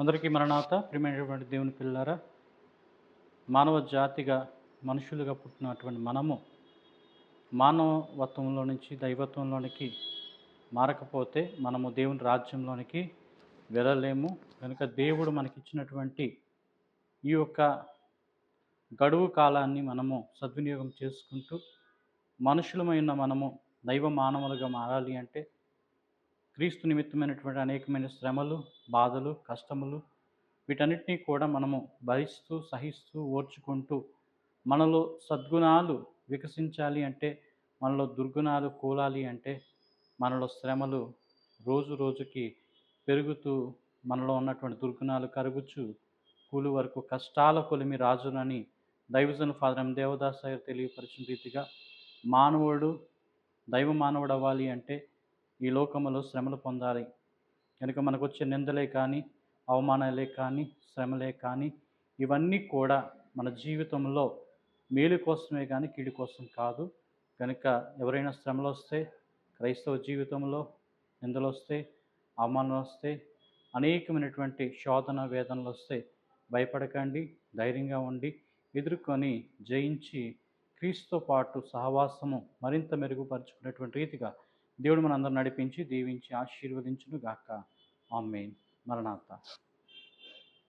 అందరికీ మరణాత ప్రియమైనటువంటి దేవుని పిల్లారా, మానవ జాతిగా మనుషులుగా పుట్టినటువంటి మనము మానవత్వంలో నుంచి దైవత్వంలోనికి మారకపోతే మనము దేవుని రాజ్యంలోనికి వెళ్ళలేము. కనుక దేవుడు మనకిచ్చినటువంటి ఈ యొక్క గడువు కాలాన్ని మనము సద్వినియోగం చేసుకుంటూ మనుషులమైన మనము దైవ మానవులుగా మారాలి అంటే క్రీస్తు నిమిత్తమైనటువంటి అనేకమైన శ్రమలు, బాధలు, కష్టములు వీటన్నిటినీ కూడా మనము భరిస్తూ, సహిస్తూ, ఓర్చుకుంటూ మనలో సద్గుణాలు వికసించాలి అంటే, మనలో దుర్గుణాలు కూలాలి అంటే, మనలో శ్రమలు రోజు రోజుకి పెరుగుతూ మనలో ఉన్నటువంటి దుర్గుణాలు కరుగుచు కూలి వరకు కష్టాల కొలిమి రాజునని దైవజన్ ఫాదర్ ఎం దేవదాస్ గారు తెలియపరిచిన రీతిగా మానవుడు దైవ మానవుడు అవ్వాలి అంటే ఈ లోకములో శ్రమలు పొందాలి. కనుక మనకొచ్చే నిందలే కానీ, అవమానాలే కానీ, శ్రమలే కానీ ఇవన్నీ కూడా మన జీవితంలో మేలు కోసమే కానీ కీడు కోసం కాదు. కనుక ఎవరైనా శ్రమలొస్తే, క్రైస్తవ జీవితంలో నిందలొస్తే, అవమానాలొస్తే, అనేకమైనటువంటి శోధన వేదనలొస్తే భయపడకండి, ధైర్యంగా ఉండి ఎదుర్కొని జయించి క్రీస్తుతో పాటు సహవాసము మరింత మెరుగుపరుచుకునేటువంటి రీతిగా దేవుడు మనందరిని నడిపించి, దీవించి, ఆశీర్వదించును గాక. ఆమేన్. మరణాత.